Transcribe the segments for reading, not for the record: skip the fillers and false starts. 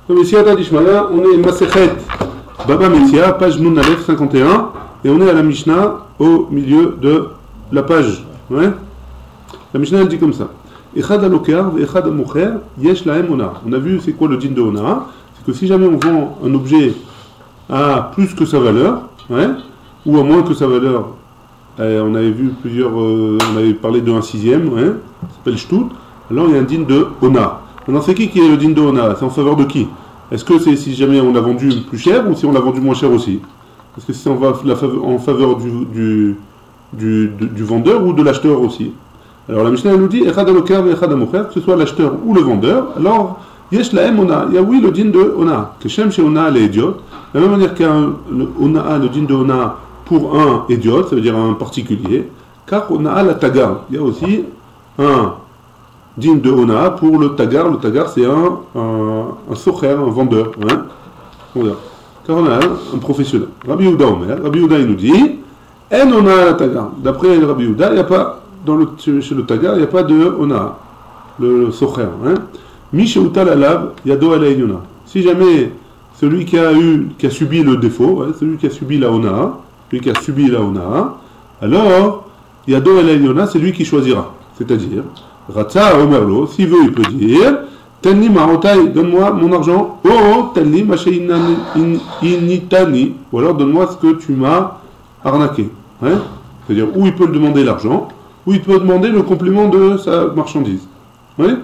Donc ici, Adadishmaya, on est Masechet Baba Metzia, page Nun Aleph 51, et on est à la Mishnah au milieu de la page. Ouais. La Mishnah elle dit comme ça. Echad alokar ve echad amocher yesh lahem ona. On a vu c'est quoi le din de ona. C'est que si jamais on vend un objet à plus que sa valeur, ouais, ou à moins que sa valeur, on avait vu plusieurs, on avait parlé de 1/6, ouais, ça s'appelle shtout. Alors il y a un din de ona. Maintenant c'est qui est le din de ona? C'est en faveur de qui? Est-ce que c'est si jamais on l'a vendu plus cher ou si on l'a vendu moins cher aussi? Est-ce que c'est en faveur du vendeur ou de l'acheteur aussi? Alors la Mishnah nous dit Echad alokar ve echad amocher, que ce soit l'acheteur ou le vendeur. Alors yesh lahem ona, il y a oui le din de ona. Que shem chez ona les idiotes. De la même manière qu'un ona, le din de ona pour un idiote, ça veut dire un particulier. Car ona la tagar, il y a aussi un din de ona pour le tagar. Le tagar c'est un socher, un vendeur. Hein? Car on a un professionnel. Rabbi Yehuda Omer, Rabbi Yehuda il nous dit en ona la tagar. D'après Rabbi Yehuda, il n'y a pas chez le tagar, il n'y a pas de ona, le socher. Hein? Misheutal alav yado alayona. Si jamais celui qui a subi le défaut, ouais, celui qui a subi la ona, alors yado alayona, c'est lui qui choisira. C'est-à-dire, Ratsa Omerlo, s'il veut, il peut dire Tenni marotai, donne-moi mon argent, oh, tenni initani, ou alors donne-moi ce que tu m'as arnaqué. Hein? C'est-à-dire, où il peut demander l'argent, ou il peut demander le complément de sa marchandise. Oui? Okay.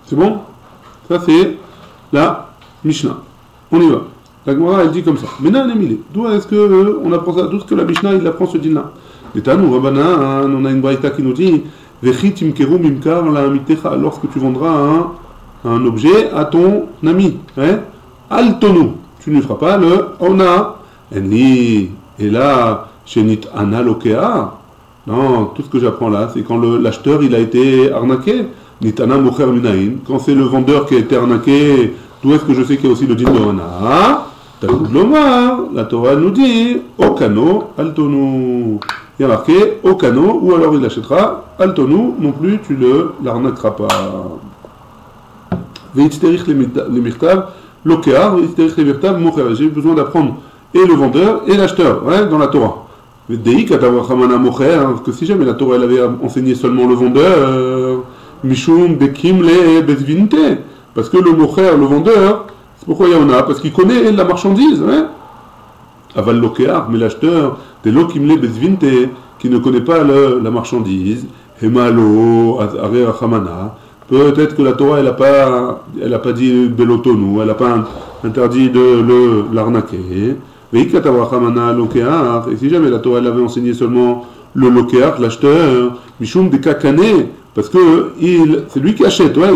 C'est bon? Ça, c'est la Mishnah. On y va. La Gemara, elle dit comme ça. Maintenant, d'où est-ce qu'on apprend ça? D'où est-ce que la Mishnah, il apprend ce din-là? L'étanou, Rabbanan, on a une braïta qui nous dit lorsque tu vendras un objet à ton ami. Hein? Altonu. Tu ne feras pas le ona. Et là, chenit analokea. Non, tout ce que j'apprends là, c'est quand l'acheteur il a été arnaqué. Nitana mocher minaïn. Quand c'est le vendeur qui a été arnaqué, d'où est-ce que je sais qu'il y a aussi le din de ona? Takoud lomar. La Torah nous dit okano altonu. Il y a marqué okano, ou alors il l'achètera altonu, non plus tu l'arnaqueras pas. Veitsterich les mirtav lokear, veitsterich les mirtav mocher. J'ai besoin d'apprendre et le vendeur et l'acheteur, ouais, dans la Torah. Que si jamais la Torah elle avait enseigné seulement le vendeur, Mishum Bekim le Bezvinte, parce que le mocher, le vendeur, c'est pourquoi il y en a, parce qu'il connaît la marchandise, hein? Aval Lokear, mais l'acheteur, des Lokim le Bezvinte, qui ne connaît pas la marchandise, Hemalo, Are Achamana, peut-être que la Torah elle a pas dit Belotonu, elle n'a pas interdit de l'arnaquer. Et si jamais la Torah elle avait enseigné seulement le lokeach, l'acheteur, Mishum de Kakane, parce que c'est lui qui achète, ouais,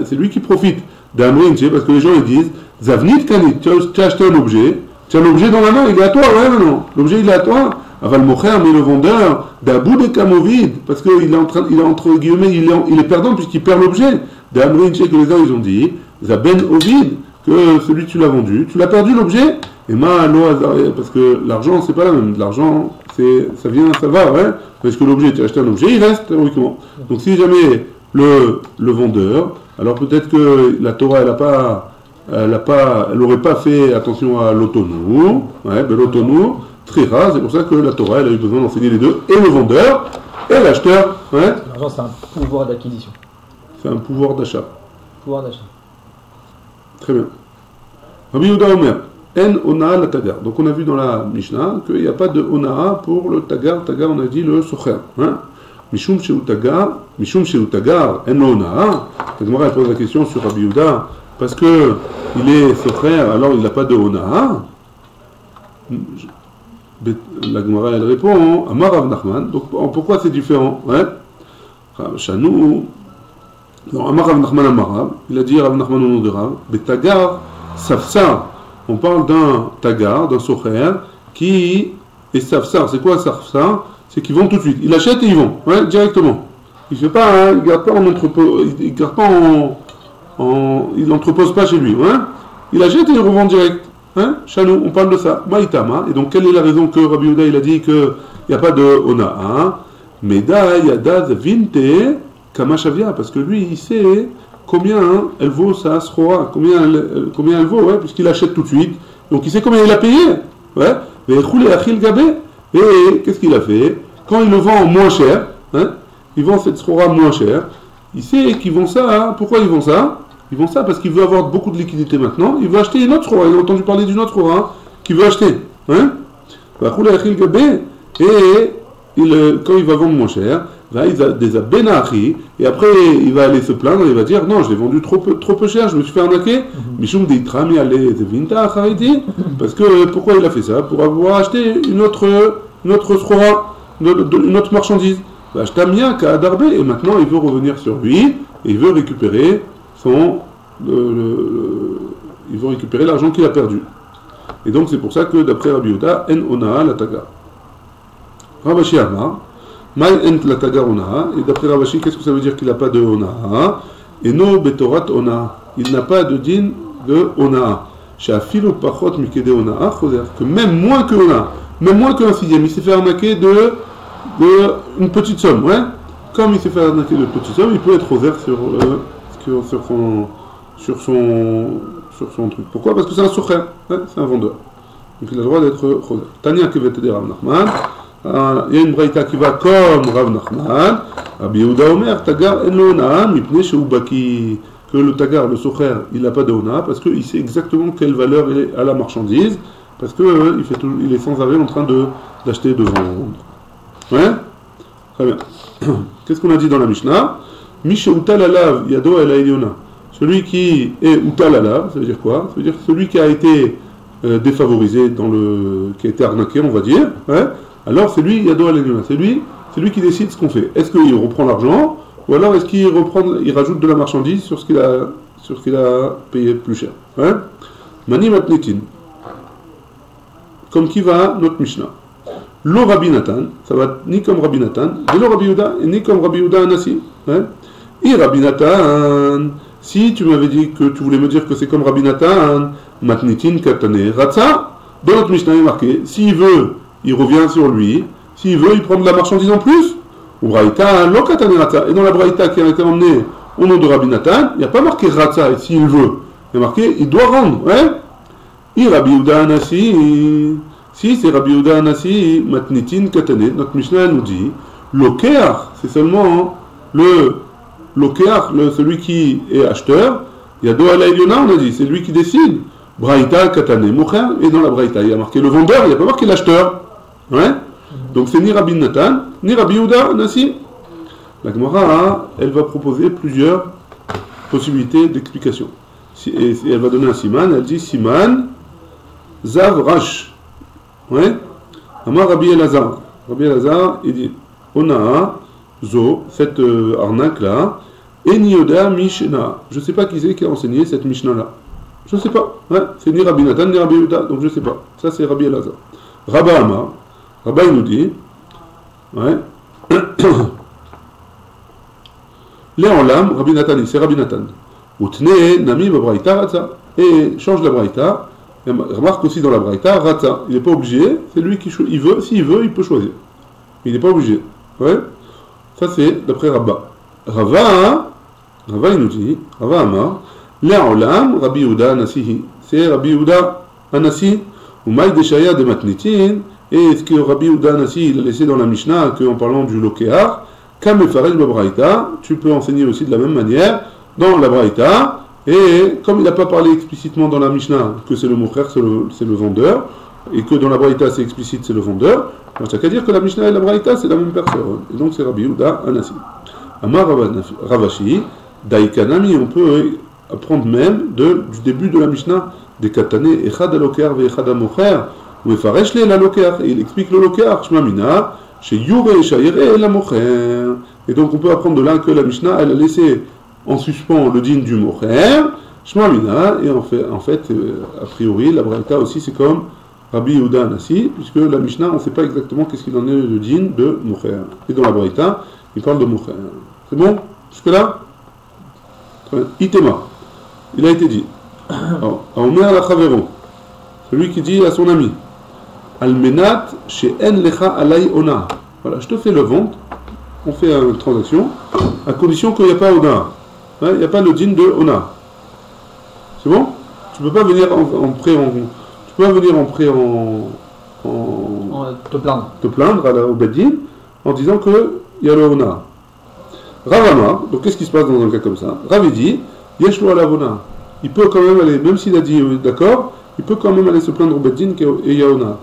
c'est lui qui profite d'Amrinche, parce que les gens ils disent Zavnit Kanit, tu as acheté un objet, tu as l'objet dans la main, il est à toi, ouais, non, l'objet il est à toi. Aval Mocher, mais le vendeur, d'Abou de Kamovid, parce qu'il est entre guillemets, il est perdant puisqu'il perd l'objet. D'Amrinche, que les gens ils ont dit, Zaben Ovid, que celui tu l'as vendu, tu l'as perdu l'objet. Et parce que l'argent c'est pas la même. L'argent ça vient, ça va, ouais. Parce que l'objet, tu as acheté un objet, il reste théoriquement. Donc si jamais le vendeur, alors peut-être que la Torah elle aurait pas fait attention à l'autonou, ouais, ben l'autonou, très rare, c'est pour ça que la Torah elle a eu besoin d'enseigner les deux, et le vendeur et l'acheteur, ouais. L'argent c'est un pouvoir d'acquisition. C'est un pouvoir d'achat. Pouvoir d'achat. Très bien. Rabbi Yehuda Omer. En ona la tagar. Donc on a vu dans la Mishnah qu'il n'y a pas de ona pour le tagar. Tagar on a dit le socher. Hein? Mishum sheu tagar en ona. La Gemara pose la question sur Rabbi Yehuda parce que il est socher alors il n'a pas de ona. La Gemara elle répond Amar Rav Nachman. Donc pourquoi c'est différent? Ouais? Chanou. Non, Amar Rav Nachman Amarav. Il a dit Rav Nachman au nom de Rav. Betagar safsar. On parle d'un tagar, d'un socher, qui est safsar. C'est quoi safsar? C'est qu'ils vont tout de suite. Ils achètent et ils vont, ouais, directement. Il fait pas, hein, il garde pas en entrepôt, il garde pas il n'entrepose pas chez lui, hein. Il achète et il revend direct, hein. Chanou, on parle de ça. Maïtama. Et donc quelle est la raison que Rabbi Yehuda il a dit qu'il n'y a pas de ona, hein? Meda yadaz vinte kamashavia, parce que lui il sait combien elle vaut sa sroa, combien elle vaut, ouais, puisqu'il achète tout de suite. Donc il sait combien il a payé. Ouais. Et qu'est-ce qu'il a fait? Quand il le vend moins cher, hein, il vend cette sroa moins cher, il sait qu'ils vont ça. Hein. Pourquoi ils vont ça? Ils vont ça parce qu'il veut avoir beaucoup de liquidité maintenant. Il veut acheter une autre sroa. Il a entendu parler d'une autre sroa hein, qu'il veut acheter. Hein. Et quand il va vendre moins cher, là, il a des abenachi, et après il va aller se plaindre, il va dire non, je l'ai vendu trop peu cher, je me suis fait arnaquer. Mishum deitrami ale vinta achariti, parce que pourquoi il a fait ça? Pour avoir acheté une autre sroa, une autre marchandise. Achetamia ka adarbe, et maintenant il veut revenir sur lui, et il veut récupérer il veut récupérer l'argent qu'il a perdu. Et donc c'est pour ça que d'après Rabbi Yehuda, en ona la taga. Ravashi Amar, Mal ent la taga ona, et d'après Ravashi, qu'est-ce que ça veut dire qu'il n'a pas de ona? Et no betorat ona, il n'a pas de din de ona. Shafilo pachot mikede ona, que même moins que ona, même moins qu'un sixième, il s'est fait arnaquer de une petite somme, ouais. Comme il s'est fait arnaquer de petite somme, il peut être rosaire sur son truc. Pourquoi? Parce que c'est un socher, hein, c'est un vendeur. Donc il a le droit d'être rosaire. Tania qui va t'aider Rav Nachman. Il y a une braïta qui va comme Rav Nachman. Rabbi Yehuda Omer, Tagar en lo ona, mipne sheubaki. Que le tagar, le socher, il n'a pas de ona parce qu'il sait exactement quelle valeur est à la marchandise. Parce qu'il est sans arrêt en train d'acheter et de vendre. Ouais? Très bien. Qu'est-ce qu'on a dit dans la Mishnah? Mishe utal alav yado el ha'elyona. Celui qui est utal alav, ça veut dire quoi? Ça veut dire celui qui a été défavorisé, qui a été arnaqué, on va dire. Ouais? Alors c'est lui yado el ha'elyona. C'est lui qui décide ce qu'on fait. Est-ce qu'il reprend l'argent ou alors est-ce qu'il rajoute de la marchandise sur ce qu'il a payé plus cher? Ouais? Mani matnitin. Comme qui va notre Mishnah? Lo Rabbi Nathan, ça va ni comme Rabbi Nathan, ni lo Rabbi Yehuda, ni comme Rabbi Yehuda Anassi. Et Rabbi Nathan, si tu m'avais dit que tu voulais me dire que c'est comme Rabbi Nathan, Matnitin Katane Ratsa, dans notre Mishnah il est marqué, s'il veut, il revient sur lui, s'il veut, il prend de la marchandise en plus, ou Braïta, lo Katane Ratsa. Et dans la Braïta qui a été emmenée au nom de Rabbi Nathan, il n'y a pas marqué Ratsa, et s'il veut, il y a marqué, il doit rendre. Et Rabbi Yehuda Anassi. Si c'est Rabbi Yehuda Anassi, Matnitin Katane, notre Mishnah nous dit, l'okeach, c'est seulement celui qui est acheteur, Yado ala Eliona, on a dit, c'est lui qui décide. Braïta Katane, Mocher, et dans la Braïta, il y a marqué le vendeur, il n'y a pas marqué l'acheteur. Ouais? Donc c'est ni Rabbi Nathan, ni Rabbi Yehuda Anassi. La Gemara, elle va proposer plusieurs possibilités d'explication. Et elle va donner un siman, elle dit siman, Zav Rash. Ouais. Amar Rabbi Elazar. Rabbi Elazar, il dit Ona, Zo, cette arnaque-là, Enioda Mishna. Je ne sais pas qui c'est qui a enseigné cette Mishnah-là. Je ne sais pas. Ouais. C'est ni Rabbi Nathan, ni Rabbi Yehuda, donc je ne sais pas. Ça, c'est Rabbi Elazar. Rabba Amar. Rabba, il nous dit ouais. Léolam, Rabbi Nathan, c'est Rabbi Nathan. Utne, Nami, Babraïta, Ratza. Et change la Braïta. Remarque aussi dans la Braïta, Ratza, il n'est pas obligé, c'est lui qui choisit. S'il veut, il peut choisir. Mais il n'est pas obligé. Ouais. Ça c'est d'après Rabba. Rava, il nous dit, Rava Amar, Léolam, Rabbi Yehuda Anassi. C'est Rabbi Yehuda Anassi, ou Maï Deshaya de Matnitin, et ce que Rabbi Yehuda Anassi il a laissé dans la Mishnah, qu'en parlant du Lokear, Kamefarel Babraïta, tu peux enseigner aussi de la même manière dans la Braïta. Et comme il n'a pas parlé explicitement dans la Mishnah que c'est le mocher, c'est le vendeur, et que dans la Braïta c'est explicite, c'est le vendeur, on n'a qu'à dire que la Mishnah et la Braïta c'est la même personne. Et donc c'est Rabbi Yehuda Anassi. Amar Ravashi, Daikanami, on peut apprendre même du début de la Mishnah, des Katane, Echad Alokear ve Echad Amocher, ou Efareshle la Lokear, et il explique le Lokear, Shmamina, chez Yure Shayere la Mocher. Et donc on peut apprendre de là que la Mishnah elle a laissé en suspens le din du mocher, shmamina, et en fait, a priori, la braïta aussi c'est comme Rabbi Yehuda Anassi, puisque la Mishnah, on ne sait pas exactement qu'est-ce qu'il en est le din de mocher. Et dans la braïta, il parle de mocher. C'est bon? Jusque-là? Itema. Il a été dit. Aomer la chavero. Celui qui dit à son ami, Almenat she'en lecha alay ona. Voilà, je te fais le vente, on fait une transaction, à condition qu'il n'y a pas ona. Hein, il n'y a pas le din de Ona. C'est bon? Tu peux pas venir en pré en. Tu peux pas venir en pré en. Te plaindre. Te plaindre au Beddin en disant qu'il y a le Ona. Rav Amar, donc qu'est-ce qui se passe dans un cas comme ça? Rav dit, Yeshlo ala Ona. Il peut quand même aller, même s'il a dit d'accord, il peut quand même aller se plaindre au Beddin et il y a Ona.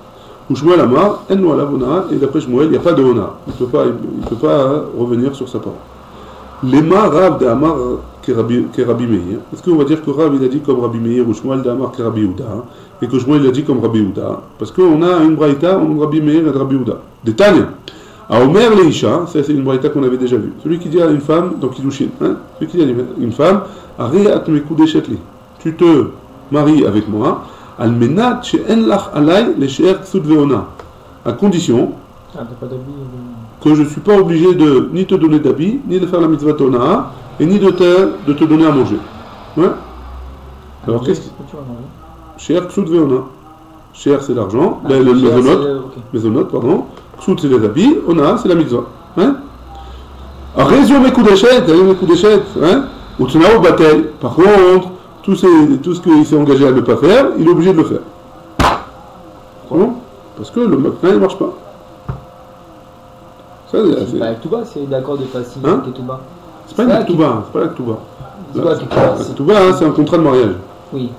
Ou Shmuel Amar, Enno ala Ona, et d'après Shmuel, il n'y a pas de Ona. Il ne peut pas revenir sur sa parole. Lema Rav de Amar que Rabbi Meir. Est-ce qu'on va dire que Rav il a dit comme Rabbi Meir ou Shmuel de Amar que Rabbi Yehuda et que Shmuel il a dit comme Rabbi Yehuda? Parce qu'on a une braïta entre Rabbi Meir et Rabbi Yehuda. Détail. À Omer Leisha, ça c'est une braïta qu'on avait déjà vue. Celui qui dit à une femme, donc Kiddushin, hein, celui qui dit à une femme, Ariat mekudeshetli, tu te maries avec moi, Almenat she'en lach alay lesher ksud veona, à condition que je ne suis pas obligé de ni te donner d'habits, ni de faire la mitzvah tona, et ni de te donner à manger. Ouais. Alors qu'est-ce que Sheher ksud veona. Sheher c'est l'argent, les mezonot, pardon. Ksud c'est les habits, ona c'est la mitzvah. Hein? Réseau mes coups d'échette, hein? Ou tnao batel. Par contre, tout ce qu'il s'est engagé à ne pas faire, il est obligé de le faire. Bon? Parce que le matin il ne marche pas. Ça, c'est pas l'actuba, c'est d'accord de pas signer hein? Ketouba. C'est pas une l'actuba, c'est pas l'actuba. C'est quoi L'actuba, hein, c'est un contrat de mariage. Oui.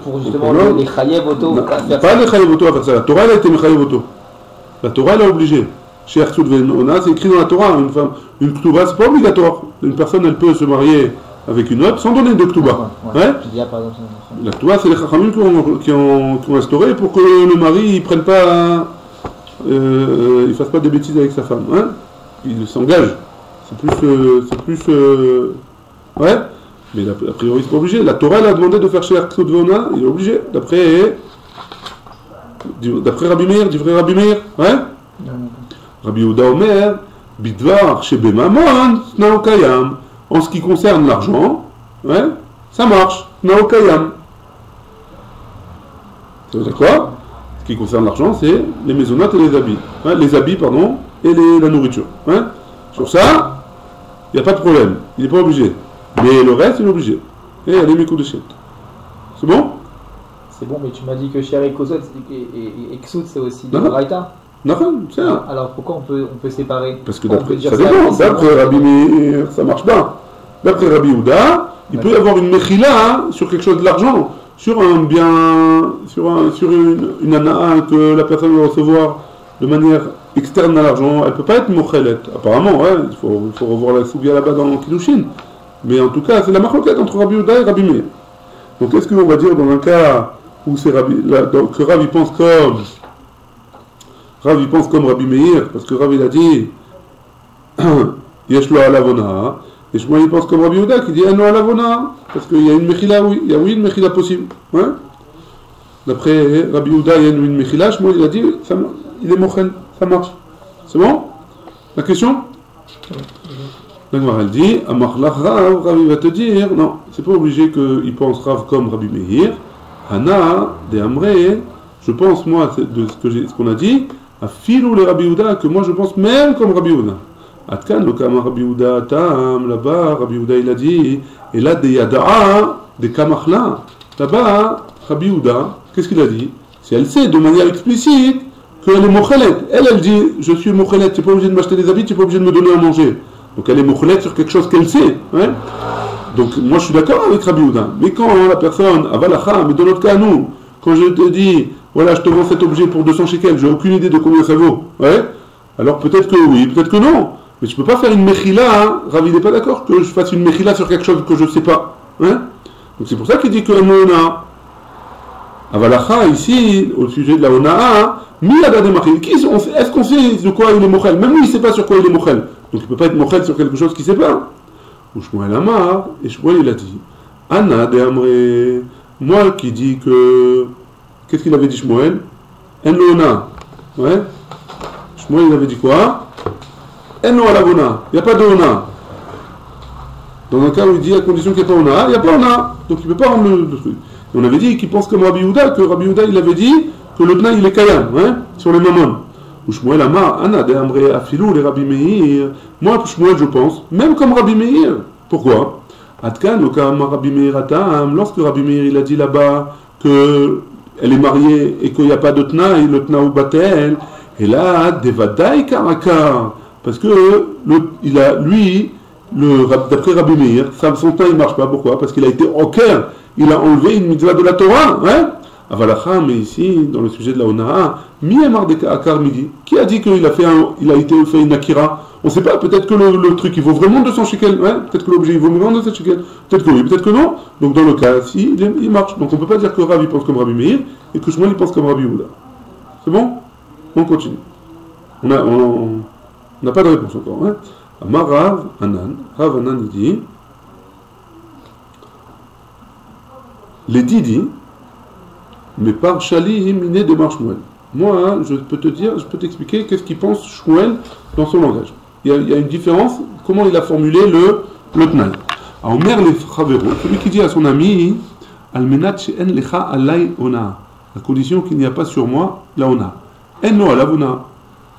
Pour justement les chayev auto à faire pas les chayev auto à faire ça. La Torah elle a été chayev auto. La Torah elle a obligé. Chez Arsud Venona, c'est écrit dans la Torah. Une Ketouba, c'est pas obligatoire. Une personne elle peut se marier avec une autre sans donner de Ketouba. Ouais. La Ketouba, c'est les Chachamim qui ont instauré pour que le mari ne prenne pas. Il fasse pas de bêtises avec sa femme. Hein? Il s'engage. C'est plus. Ouais. Mais a priori, c'est pas obligé. La Torah, elle a demandé de faire chez Arsud Venona, il est obligé. D'après Rabbi Meir, du vrai Rabbi Meir. Ouais. Rabbi Yehuda Omer, Bidvar Shebe Mamon, Naokayam. En ce qui concerne l'argent, ouais, ça marche. Naokayam. C'est d'accord? Ce qui concerne l'argent, c'est les maisonnettes et les habits. Ouais, les habits, pardon, et la nourriture. Ouais. Sur ça, il n'y a pas de problème. Il n'est pas obligé. Mais le reste, il est obligé. Et elle est mes coups de chèque. C'est bon? C'est bon, mais tu m'as dit que chez Kozot et Ksut, c'est aussi de Raïta. Non, c'est un. Alors pourquoi on peut séparer? Parce que d'après, ça dépend. D'après Rabbi Meir, ça marche pas. D'après Rabbi Yehuda, il peut y avoir une mechila sur quelque chose de l'argent, sur un bien, sur une ana que la personne va recevoir de manière externe à l'argent. Elle peut pas être mochelet. Apparemment, ouais, il faut revoir la soubia là-bas dans Kiddushin. Mais en tout cas, c'est la marloquette entre Rabbi Yehuda et Rabbi Meir. Donc, est-ce qu'on va dire dans un cas où c'est que Rav il pense comme Rabbi Meir, parce que Rav il a dit Yeshlo alavona, et Shmuel il pense comme Rabbi Yehuda qui dit Enno alavona, parce qu'il y a une mechila, oui, il y a une mechila possible. Hein? D'après Rabbi Yehuda, il y a une mechila, Shmuel il a dit il est mochen, ça marche. C'est bon? La question? Elle dit, Rav il va te dire, non, c'est pas obligé qu'il pense Rav comme Rabbi Meir. Hana, de Amré, je pense moi de ce qu'on a dit, à Filou le Rabbi Yehuda, que moi je pense même comme Rabbi Yehuda. Atkan le Kama Rabbi Yehuda, Tam, là-bas, Rabbi Yehuda il a dit, et là des Yada'a, des Kamachla, là-bas, Rabbi Yehuda, qu'est-ce qu'il a dit? Si elle sait de manière explicite qu'elle est mochelet, elle dit, je suis mochelet, tu n'es pas obligé de m'acheter des habits, tu n'es pas obligé de me donner à manger. Donc elle est mochelet sur quelque chose qu'elle sait. Hein? Donc moi je suis d'accord avec Rabbi Yehuda. Mais quand la personne, avalacha, mais dans notre cas nous, quand je te dis, voilà, je te vends cet objet pour 200 shekels, j'ai aucune idée de combien ça vaut. Ouais? Alors peut-être que oui, peut-être que non. Mais je ne peux pas faire une mechila, hein? Rabbi n'est pas d'accord que je fasse une mechila sur quelque chose que je ne sais pas. Hein? Donc c'est pour ça qu'il dit que Ona. Avalacha, ici, au sujet de la Onaa, est-ce qu'on sait de quoi il est mochel? Même lui, il ne sait pas sur quoi il est mochel. Donc il ne peut pas être mochel sur quelque chose qu'il ne sait pas. Ou Shmuel Amar, et Shmuel il a dit, Anna de Amré, moi qui dis que... Qu'est-ce qu'il avait dit Shmuel? Enona. Ouais. Shmuel il avait dit quoi? Enno alavona. Il n'y a pas de Ona. Dans un cas où il dit à condition qu'il n'y ait pas Ona, il n'y a pas Ona. Donc il ne peut pas rendre le truc. Et on avait dit qu'il pense comme Rabbi Yehuda, que Rabbi Yehuda il avait dit que le Tna il est Kayam, hein, sur les mamans. Ou Shmuel Amar, Anna de Amré Afilou, les Rabbi Meir. Moi, Shmuel, je pense, même comme Rabbi Meir. Pourquoi? Adkan, Rabbi Meir Atam, lorsque Rabbi Meir il a dit là-bas qu'elle est mariée et qu'il n'y a pas de tnaï, le tnaou batel, et là, Devadai Karakar, parce que d'après Rabbi Meir, son teint il marche pas. Pourquoi? Parce qu'il a été au cœur, il a enlevé une mitzvah de la Torah, hein? Avalacha, mais ici, dans le sujet de la Onaa, Miyamar de Akar Midi, qui a dit qu'il a été fait une Akira? On ne sait pas, peut-être que le truc il vaut vraiment 200 shekels, ouais? Peut-être que l'objet il vaut vraiment 200 shekels, peut-être que oui, peut-être que non. Donc dans le cas, si, il marche. Donc on ne peut pas dire que Rav il pense comme Rabbi Meir et que Shmuel il pense comme Rabbi Yehuda. C'est bon? On continue. On n'a pas de réponse encore. Hein? Amar Rav Anan il dit, les Didi, mais par Shali miné de Shmuel. Moi, je peux t'expliquer qu'est-ce qu'il pense Shmuel dans son langage. Il y a une différence, comment il a formulé le Tnaï. À Omer le Chavero, celui qui dit à son ami, Almenat she'en lecha alay ona, la condition qu'il n'y a pas sur moi la ona. En no alavona,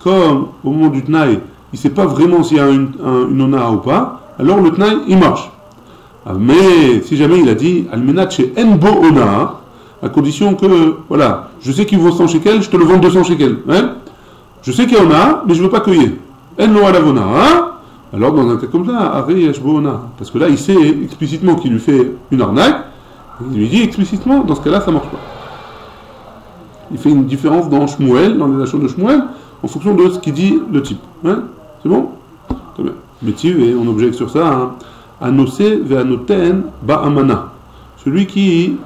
comme au moment du Tnaï, il ne sait pas vraiment s'il y a une ona ou pas, alors le Tnaï, il marche. Mais si jamais il a dit, Almenat she'en bo ona, à condition que, voilà, je sais qu'il vaut 100 shekels, je te le vends 200 shekels. Hein? Je sais qu'il y en a, mais je ne veux pas cueillir. En lo alavona, hein? Alors dans un cas comme ça, Ari Yashboona. Parce que là, il sait explicitement qu'il lui fait une arnaque, il lui dit explicitement, dans ce cas-là, ça ne marche pas. Il fait une différence dans Shmuel, dans les actions de Shmuel, en fonction de ce qu'il dit le type. Hein? C'est bon? Très bien. Métiv, et on objecte sur ça, hein? Anose ve'anoten ba'amana. Celui qui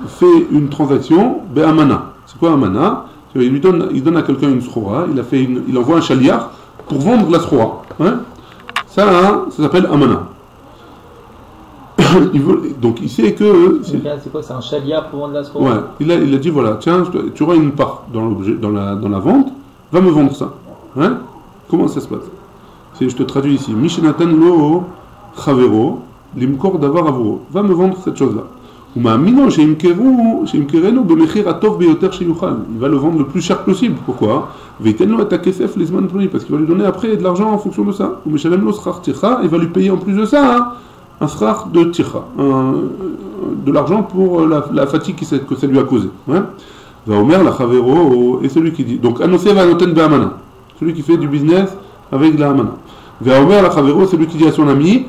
fait une transaction, be'amana. C'est quoi amana? Il donne à quelqu'un une sroa, il envoie un chaliar pour vendre la sroa. Hein? Ça s'appelle amana. Donc il sait que... C'est quoi? C'est un chaliar pour vendre la sroa? Ouais, il a dit voilà, tiens, tu auras une part dans la vente, va me vendre ça. Hein? Comment ça se passe? Je te traduis ici. Mishnatan lo chavero, limkor davar avro. Va me vendre cette chose-là. Il va le vendre le plus cher possible. Pourquoi? Parce qu'il va lui donner après de l'argent en fonction de ça. Il va lui payer en plus de ça un srach de tira, de l'argent pour la fatigue que ça lui a causé. Et celui qui dit, donc celui qui fait du business avec la amana. Celui qui dit à son ami,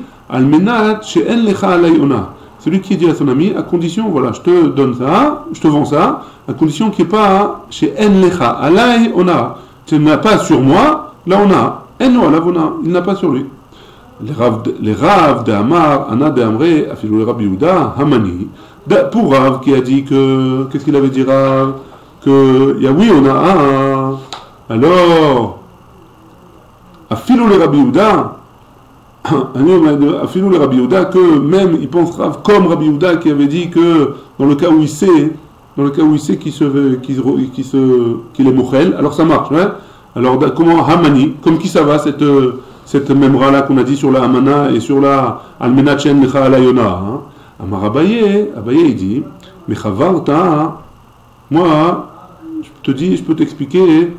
celui qui dit à son ami, à condition, voilà, je te donne ça, je te vends ça, à condition qu'il n'y ait pas chez En Lecha, Alay Ona. Tu n'as pas sur moi, là on a. En Ola Ona, il n'a pas sur lui. Les Rav de Amar, Anna de Amre, Afilou Rabbi Yehuda, Hamani. Pour Rav qui a dit que, qu'est-ce qu'il avait dit Rav? Que, il y a oui, on a un. Alors, Afilou Rabbi Yehuda, Afilou le Rabbi Yehuda, que même il pense Rav comme Rabbi Yehuda qui avait dit que dans le cas où il sait qu'il est mochel, alors ça marche. Hein? Alors comment Hamani, comme qui ça va cette memra là qu'on a dit sur la Hamana et sur la Almenat Shen Lecha Alayona. Amar Abaye il dit, mais Chavarta, moi je peux t'expliquer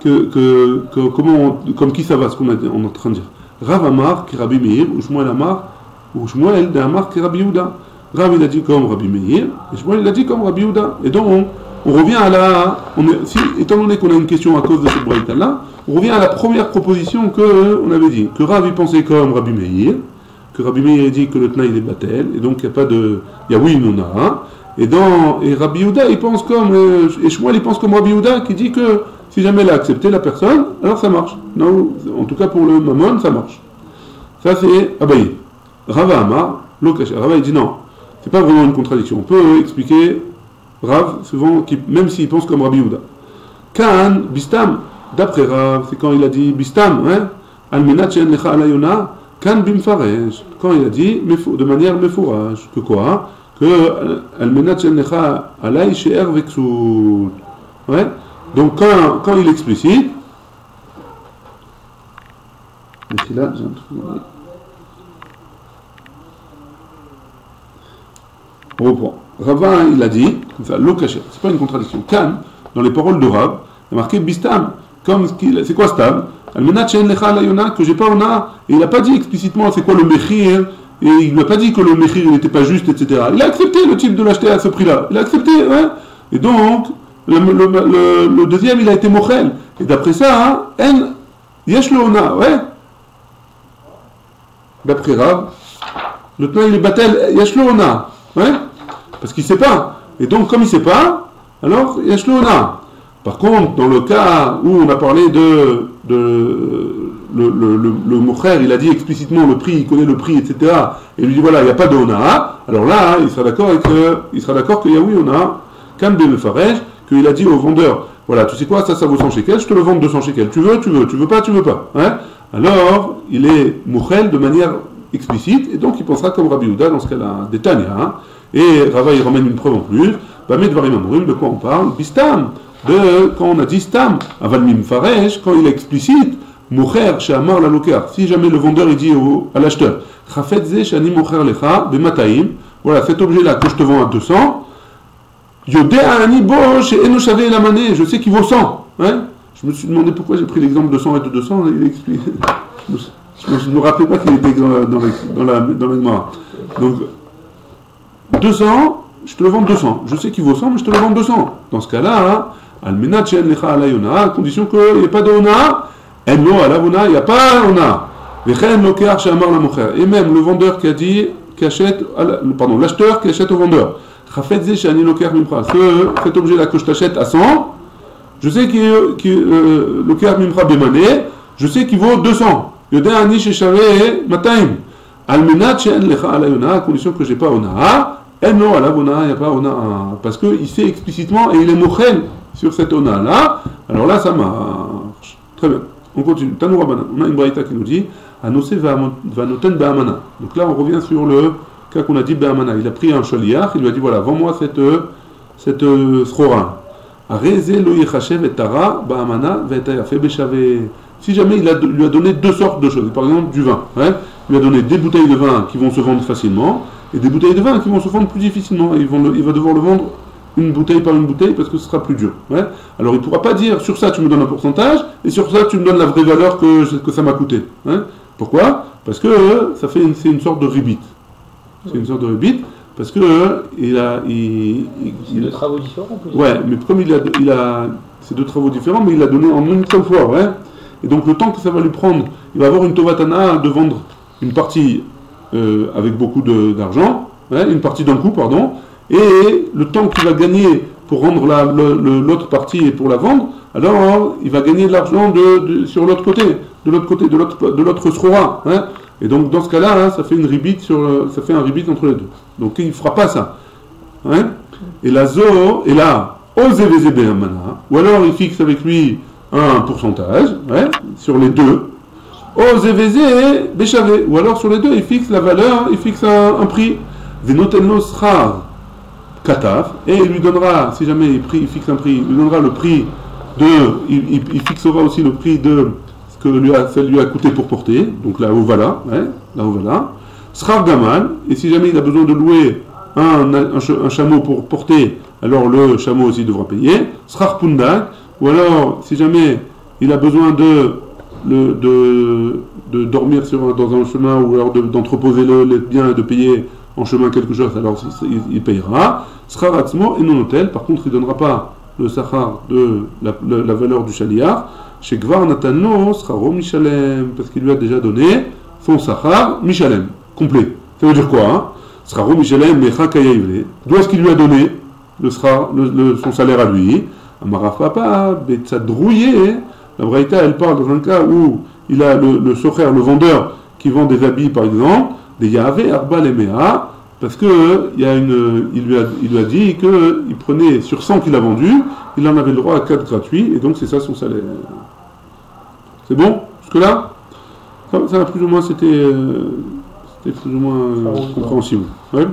comment, comme qui ça va, ce qu'on est en train de dire. Rav Amar qui Rabbi Meir, ou Shmuel Amar, ou Shmuel de Amar qui Rabbi Yehuda. Rav il a dit comme Rabbi Meir, et Shmuel il a dit comme Rabbi Yehuda. Et donc on revient à étant donné qu'on a une question à cause de cette braïta là, on revient à la première proposition qu'on avait dit, que Rav il pensait comme Rabbi Meir, que Rabbi Meir dit que le Tnaï il est batel, et donc il n'y a pas de... Il y a oui, non, a. Et Rabbi Yehuda il pense comme... et Shmuel il pense comme Rabbi Yehuda qui dit que si jamais elle a accepté la personne, alors ça marche. Non, en tout cas pour le mammon, ça marche. Ça c'est Abaye. Rava Amar, Lokash. Rava il dit non, c'est pas vraiment une contradiction. On peut expliquer Rav, souvent, même s'il pense comme Rabbi Yehuda. Kan, Bistam, d'après Rav, c'est quand il a dit Bistam, hein, Almenat Shen Lecha Alayona, Kan Bimfarej, quand il a dit de manière mefourage, que quoi? Que Almenat Shen Lecha Alay She'er Veksout. Ouais? Donc quand il explicite, ici là, j'ai un truc. On reprend. Rava, il a dit, l'okaché, c'est pas une contradiction. Kan, dans les paroles de Rav, il a marqué Bistam, comme c'est quoi Stam? Almenat Shen Lecha Alayona, que j'ai pas ona, et il n'a pas dit explicitement c'est quoi le mechir et il lui a pas dit que le mechir il n'était pas juste, etc. Il a accepté le type de l'acheter à ce prix-là. Il a accepté, ouais. Et donc, le deuxième, il a été mochel. Et d'après ça, en yesh lo ona, ouais. D'après Rav, le temps il est batel, yesh lo ona, ouais. Parce qu'il sait pas. Et donc, comme il sait pas, alors yesh lo ona. Par contre, dans le cas où on a parlé le mocher, il a dit explicitement le prix, il connaît le prix, etc. Et il lui dit voilà, il n'y a pas de ona. Alors là, il sera d'accord qu'il y a oui, on a Kam de Mefarej, qu'il a dit au vendeur, voilà, tu sais quoi, ça vaut 100 shekels, je te le vends 200 shekels. Tu veux pas. Hein, alors, il est mochel de manière explicite, et donc il pensera comme Rabbi Yehuda dans ce cas-là, des Tanya. Hein, et Rava, il ramène une preuve en plus. Bamé Dvarim Amorim, de quoi on parle? Bistam. Quand on a dit stam, aval mim faresh, quand il est explicite, mocher she'amar la lokar. Si jamais le vendeur il dit à l'acheteur, chafet ze shani mocher lecha bemataim, voilà cet objet-là que je te vends à 200, yodea ani bo she'enu shaveh la maneh, je sais qu'il vaut 100. Hein, je me suis demandé pourquoi j'ai pris l'exemple de 100 et de 200, il explique. Je ne me rappelais pas qu'il était dans la Gemara. Donc 200, je te le vends 200. Je sais qu'il vaut 100, mais je te le vends 200. Dans ce cas-là, Almenat she'en lecha ala yona, à condition qu'il n'y ait pas de ona, en lo ala ona, il n'y a pas ona. Vechen lokear she'amar la mocher. Et même le vendeur qui a dit, l'acheteur qui achète au vendeur. Chafet ze she'ani lokear mimcha. Cet objet-là que je t'achète à 100, je sais qu'il lokear mimcha bemané, je sais qu'il vaut 200. Yodea ani she'shaveh mataim. Almenat she'en lecha ala yona, à condition que je n'ai pas ona. En lo ala ona, il n'y a pas ona. Parce qu'il sait explicitement et il est mochel sur cette ona-là, alors là ça marche. Très bien. On continue. Tanoura Bana. On a une braïta qui nous dit Anose va noten be'amana. Donc là on revient sur le cas qu'on a dit be'amana. Il a pris un shaliach, il lui a dit voilà, vends-moi cette srora. Areze lo yechashev et tara be'amana ve'etayafe be'shave. Si jamais il lui a donné deux sortes de choses, par exemple du vin, ouais, il lui a donné des bouteilles de vin qui vont se vendre facilement et des bouteilles de vin qui vont se vendre plus difficilement. Il va devoir le vendre une bouteille par une bouteille parce que ce sera plus dur. Ouais. Alors il ne pourra pas dire sur ça tu me donnes un pourcentage et sur ça tu me donnes la vraie valeur que ça m'a coûté. Ouais. Pourquoi? Parce que c'est une sorte de ribit. C'est une sorte de ribit parce que c'est deux travaux différents. Ouais, mais comme il a c'est deux travaux différents, mais il l'a donné en une seule fois. Ouais. Et donc le temps que ça va lui prendre, il va avoir une tovatana de vendre une partie avec beaucoup d'argent, ouais, une partie d'un coup, pardon. Et le temps qu'il va gagner pour rendre l'autre partie et pour la vendre, alors il va gagner de l'argent sur l'autre côté, de l'autre srora. Hein. Et donc dans ce cas-là, hein, ça fait un ribit entre les deux. Donc il ne fera pas ça. Hein. Et la zo est là, ou alors il fixe avec lui un pourcentage, ouais, sur les deux. Ou alors sur les deux, il fixe la valeur, il fixe un prix. Kataf, et il lui donnera, si jamais il fixe un prix, il lui donnera le prix il fixera aussi le prix de ce que ça lui a coûté pour porter, donc la Ovala, ouais, la Ovala. Srar Gamal, et si jamais il a besoin de louer un chameau pour porter, alors le chameau aussi devra payer. Srar Pundak, ou alors si jamais il a besoin de dormir dans un chemin ou alors d'entreposer les biens et de payer en chemin quelque chose, alors il payera. Sera ratzmo et non hôtel, par contre il ne donnera pas le sachar de la valeur du shaliach. Chez Gvar Natano sera Mishalem, parce qu'il lui a déjà donné son sachar Mishalem, complet. Ça veut dire quoi hein? Sera Mishalem Mecha Kayayvle. D'où est-ce qu'il lui a donné son salaire à lui? Amaraf Papa, Betsadrouillé. La Braïta elle parle dans un cas où il a le socher, le vendeur qui vend des habits par exemple, des Yahvé Arba Lemea, parce que il lui a dit qu'il prenait sur 100 qu'il a vendu, il en avait le droit à 4 gratuits, et donc c'est ça son salaire. C'est bon? Jusque-là? Ça plus ou moins, c'était plus ou moins compréhensible. Ouais. Ouais.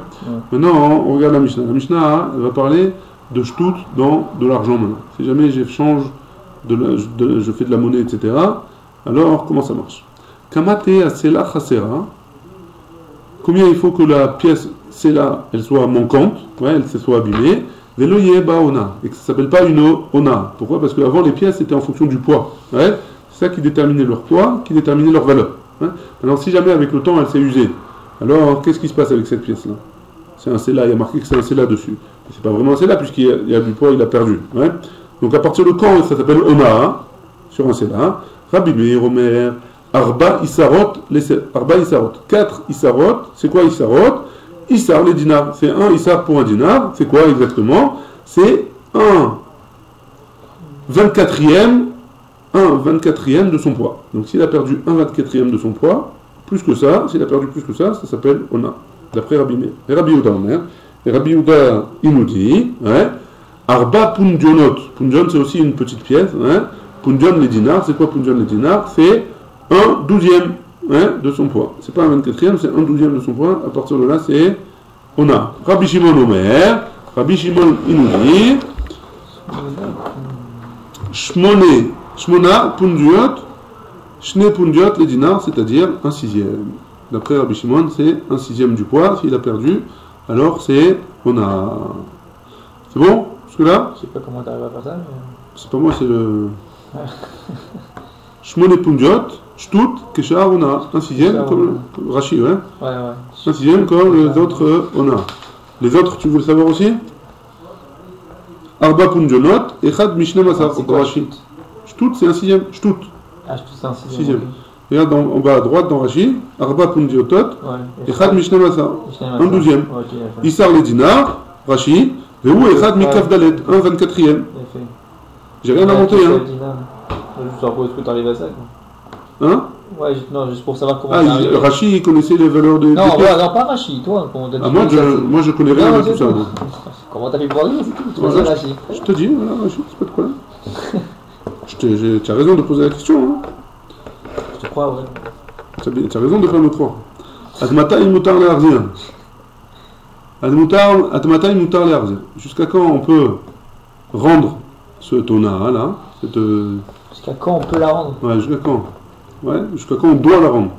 Maintenant, on regarde la Mishnah. La Mishnah, elle va parler de shtout dans de l'argent maintenant. Si jamais j'échange, je fais de la monnaie, etc., alors comment ça marche? Kamate asela chasera. Combien il faut que la pièce Sela elle soit manquante, ouais, elle se soit abîmée, veloye ba ona, et que ça ne s'appelle pas une ona. Pourquoi? Parce qu'avant les pièces étaient en fonction du poids. Ouais, c'est ça qui déterminait leur poids, qui déterminait leur valeur. Ouais. Alors si jamais avec le temps elle s'est usée, Alors, qu'est-ce qui se passe avec cette pièce-là? C'est un Sela, il y a marqué que c'est un Sela dessus. C'est pas vraiment un Sela, puisqu'il y a du poids, il a perdu. Ouais. Donc, à partir de quand ça s'appelle Ona, sur un Sela, Rabbi Meir Omer, Arba Isarot, Arba Isarot. 4 Isarot, c'est quoi Isarot? Isar les dinars, c'est un Isar pour un dinar, c'est quoi exactement? C'est un 24e de son poids. Donc s'il a perdu un 24e de son poids, plus que ça, s'il a perdu plus que ça s'appelle Ona, d'après Rabbi Meir. Et Rabbi Yehuda Omer, et Rabbi Yehuda il nous dit, ouais, Arba Pundionot, Pundion c'est aussi une petite pièce, hein. Pundion les dinars, c'est quoi Pundion les dinars? C'est un 12e, hein, de son poids. C'est pas un 24e, c'est un 12e de son poids. À partir de là, c'est Ona. Rabbi Shimon Omer, Rabbi Shimon il nous dit, Shmona pundiot, Shne pundiot les dinars, c'est-à-dire un 6e. D'après Rabbi Shimon, c'est un 6e du poids. S'il a perdu, alors c'est Ona. C'est bon? Jusque-là? Je sais pas comment t'arrives à faire ça, mais... C'est pas moi, c'est le... Shmone pundiot, Shtut, Keshar, Ona. Un 6e comme Rashi, ouais? Ouais. Un 6e comme les autres Ona. Les autres, tu veux le savoir aussi? Arba Punjonot, Echad Mishne Masar. Shtut, c'est un 6e. Shtut. Ah, c'est un 6e. Regarde en bas à droite dans Rashi. Arba Punjotot, Echad Mishne Masar. Un 12e. Issar les dinars, Rashi. Vehu Echad Mikaf Dalet. Un 24e. J'ai rien inventé, hein. Je suppose que tu arrives à ça, quoi. Hein? Ouais, non, juste pour savoir comment Rashi, il connaissait les valeurs de... Non, ouais, non, pas Rashi, toi. Moi, je connais rien de tout ça. Comment t'as fait pour dire? Rashi. Je te dis, voilà, Rashi, c'est pas de problème. Tu as raison de poser la question, hein. Je te crois, ouais. Tu as raison de faire le 3. Admata imutar le arzir. Admata imutar le arzir. Jusqu'à quand on peut rendre ce tona là? Jusqu'à quand on peut la rendre? Ouais, jusqu'à quand? Ouais, jusqu'à quand on doit la rendre?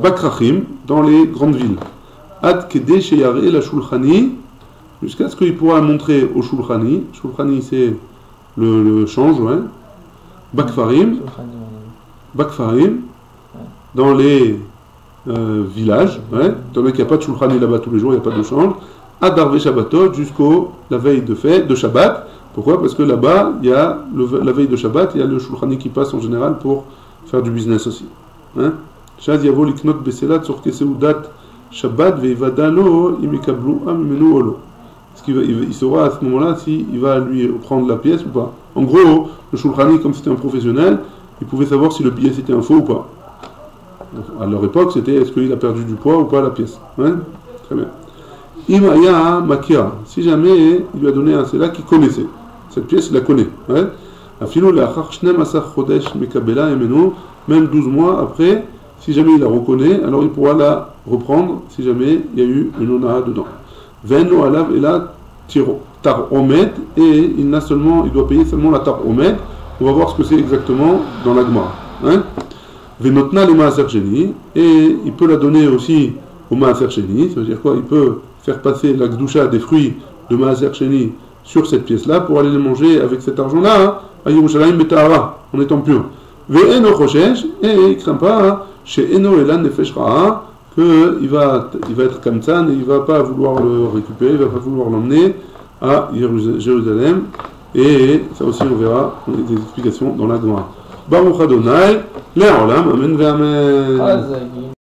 Bakrachim, dans les grandes villes. Ad kede sheyare la shulchani, jusqu'à ce qu'il pourra montrer au shulchani. Shulchani, c'est le change, ouais. Bakfarim, dans les villages, ouais. Dans lesquels il n'y a pas de shulchani là-bas tous les jours, il n'y a pas de change. Ad arve shabbatot, jusqu'au la veille de Shabbat. Pourquoi? Parce que là-bas, il y a la veille de Shabbat, il y a le shulchani qui passe en général pour faire du business aussi. Shad yavo liknot beselat sorke seudat Shabbat veivadalo imikablu amimenu olo. Il saura à ce moment-là s'il va lui prendre la pièce ou pas. En gros, le shulchani, comme c'était un professionnel, il pouvait savoir si le billet c'était un faux ou pas. À leur époque, c'était est-ce qu'il a perdu du poids ou pas la pièce. Ouais? Très bien. Imaya Makia, si jamais il lui a donné un cela qui connaissait. Cette pièce, il la connaît. Ouais? Même 12 mois après, si jamais il la reconnaît, alors il pourra la reprendre si jamais il y a eu une onaha dedans. Veno alav et la tar omed, et il doit payer seulement la tar omed. On va voir ce que c'est exactement dans la Gemara. Venotna le maaser sheni, et il peut la donner aussi au maaser sheni. Ça veut dire quoi? Il peut faire passer la gdusha des fruits de maaser sheni sur cette pièce-là pour aller les manger avec cet argent-là à Yerushalayim betahara, en étant pur. Ve'eno choshesh, et il ne craint pas chez Eno elan nefesh ra'a qu'il va être comme ça, et il ne va pas vouloir le récupérer, il ne va pas vouloir l'emmener à Jérusalem. Et ça aussi on verra des explications dans la Gemara. Baruch Adonai, Le'olam, Amen ve'Amen.